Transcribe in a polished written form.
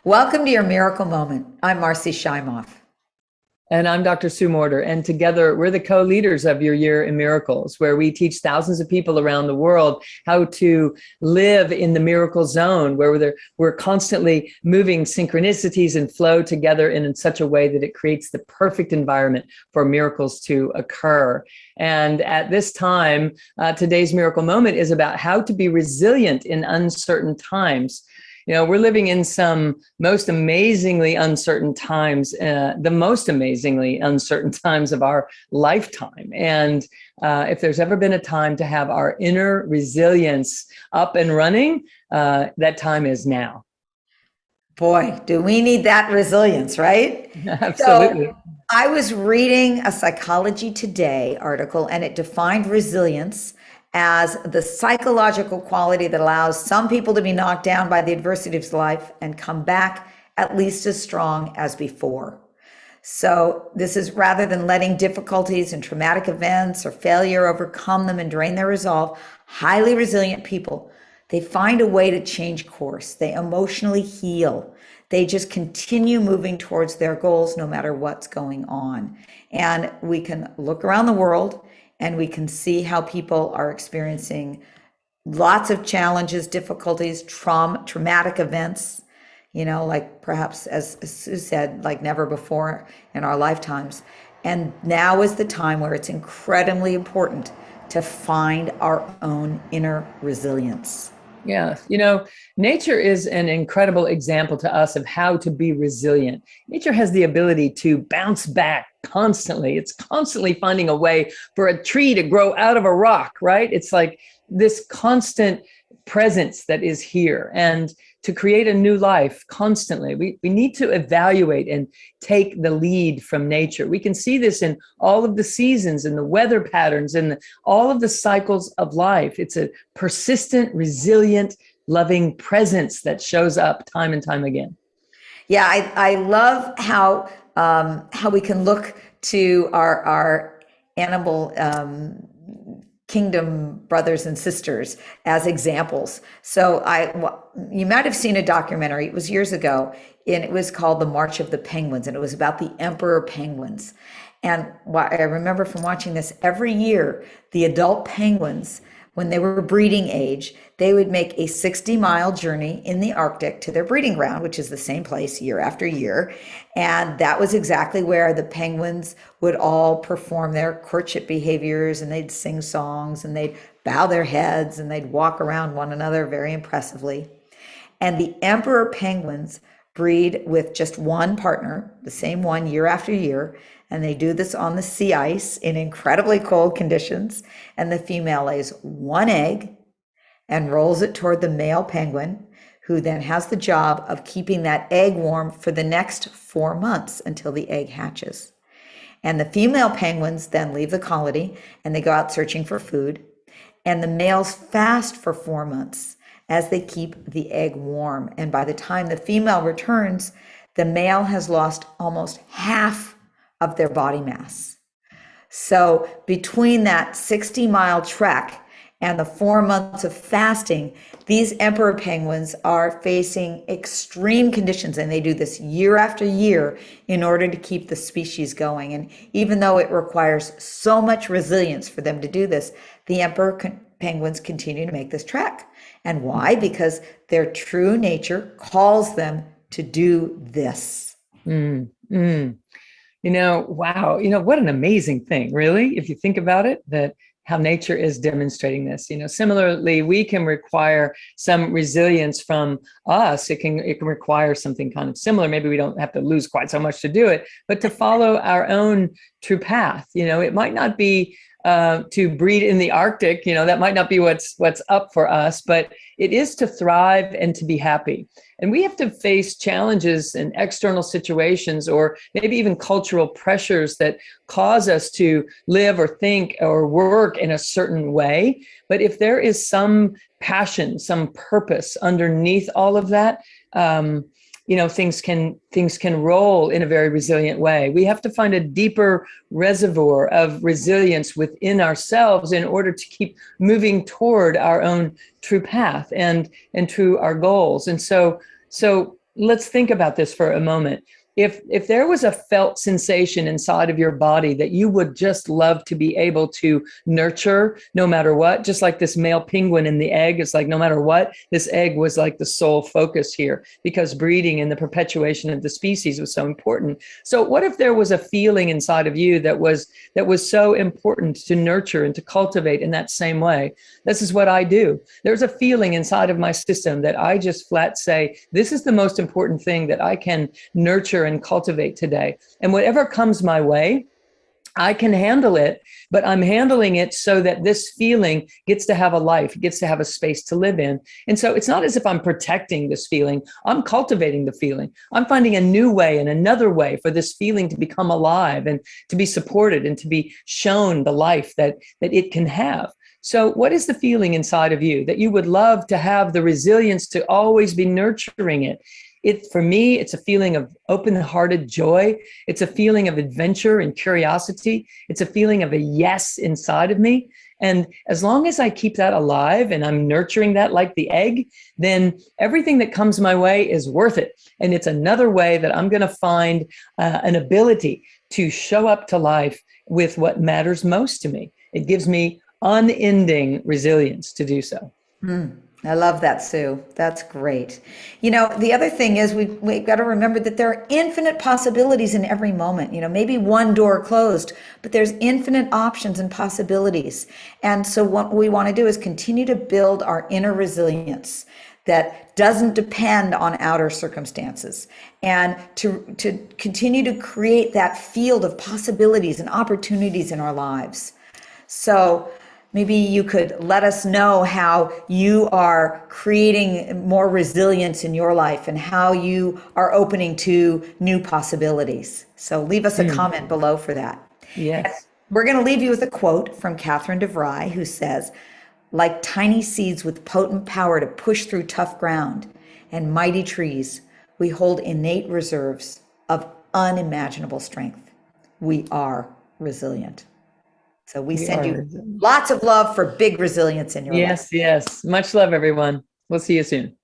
Welcome to your miracle moment. I'm Marcy Shimoff. And I'm Dr. Sue Morter. And together, we're the co-leaders of Your Year in Miracles, where we teach thousands of people around the world how to live in the miracle zone, where we're constantly moving synchronicities and flow together in such a way that it creates the perfect environment for miracles to occur. And at this time, today's miracle moment is about how to be resilient in uncertain times. You know, we're living in some most amazingly uncertain times, the most amazingly uncertain times of our lifetime. And if there's ever been a time to have our inner resilience up and running, that time is now. Boy, do we need that resilience, right? Absolutely. So I was reading a Psychology Today article, and it defined resilience as the psychological quality that allows some people to be knocked down by the adversity of life and come back at least as strong as before. So this is rather than letting difficulties and traumatic events or failure overcome them and drain their resolve, highly resilient people, they find a way to change course. They emotionally heal. They just continue moving towards their goals no matter what's going on. And we can look around the world and we can see how people are experiencing lots of challenges, difficulties, traumatic events, like perhaps, as Sue said, like never before in our lifetimes. And now is the time where it's incredibly important to find our own inner resilience. Yeah. Nature is an incredible example to us of how to be resilient. Nature has the ability to bounce back constantly. It's constantly finding a way for a tree to grow out of a rock, right? It's like this constant presence that is here, and to create a new life constantly. We need to evaluate and take the lead from nature. We can see this in all of the seasons and the weather patterns and all of the cycles of life. It's a persistent, resilient, loving presence that shows up time and time again. Yeah, I love how we can look to our animal kingdom brothers and sisters as examples. So you might have seen a documentary, it was years ago, and it was called The March of the Penguins, and it was about the emperor penguins. And I remember from watching this, every year, the adult penguins, when they were breeding age, they would make a 60-mile journey in the Arctic to their breeding ground, which is the same place year after year. And that was exactly where the penguins would all perform their courtship behaviors, and they'd sing songs, and they'd bow their heads, and they'd walk around one another very impressively. And the emperor penguins breed with just one partner, the same one year after year. And they do this on the sea ice in incredibly cold conditions. And the female lays one egg and rolls it toward the male penguin, who then has the job of keeping that egg warm for the next 4 months until the egg hatches. And the female penguins then leave the colony and they go out searching for food. And the males fast for 4 months as they keep the egg warm. And by the time the female returns, the male has lost almost half of their body mass. So between that 60-mile trek and the 4 months of fasting, these emperor penguins are facing extreme conditions, and they do this year after year in order to keep the species going. And even though it requires so much resilience for them to do this, the emperor penguins continue to make this trek. And why? Because their true nature calls them to do this. Wow. What an amazing thing, really, if you think about it, that how nature is demonstrating this. Similarly, we can require some resilience from us. It can require something kind of similar. Maybe we don't have to lose quite so much to do it, but to follow our own true path. It might not be to breed in the Arctic, that might not be what's up for us, but it is to thrive and to be happy. And we have to face challenges and external situations, or maybe even cultural pressures that cause us to live or think or work in a certain way. But if there is some passion, some purpose underneath all of that, things can roll in a very resilient way. We have to find a deeper reservoir of resilience within ourselves in order to keep moving toward our own true path and to our goals. And so let's think about this for a moment. If there was a felt sensation inside of your body that you would just love to be able to nurture no matter what, just like this male penguin in the egg, it's like no matter what, this egg was like the sole focus here because breeding and the perpetuation of the species was so important. So what if there was a feeling inside of you that was so important to nurture and to cultivate in that same way? This is what I do. There's a feeling inside of my system that I just flat say, this is the most important thing that I can nurture and cultivate today. And whatever comes my way, I can handle it, but I'm handling it so that this feeling gets to have a life, gets to have a space to live in. And so it's not as if I'm protecting this feeling. I'm cultivating the feeling. I'm finding a new way and another way for this feeling to become alive and to be supported and to be shown the life that it can have. So what is the feeling inside of you that you would love to have the resilience to always be nurturing it? For me, it's a feeling of open-hearted joy. It's a feeling of adventure and curiosity. It's a feeling of a yes inside of me. And as long as I keep that alive and I'm nurturing that like the egg, then everything that comes my way is worth it. And it's another way that I'm going to find an ability to show up to life with what matters most to me. It gives me unending resilience to do so. I love that, Sue. That's great. The other thing is we've got to remember that there are infinite possibilities in every moment. Maybe one door closed, but there's infinite options and possibilities. And so what we want to do is continue to build our inner resilience that doesn't depend on outer circumstances, and to continue to create that field of possibilities and opportunities in our lives. So maybe you could let us know how you are creating more resilience in your life and how you are opening to new possibilities. So leave us a comment below for that. Yes. We're going to leave you with a quote from Catherine DeVry, who says, like tiny seeds with potent power to push through tough ground and mighty trees, we hold innate reserves of unimaginable strength. We are resilient. So we send you lots of love for big resilience in your life. Yes, yes. Much love, everyone. We'll see you soon.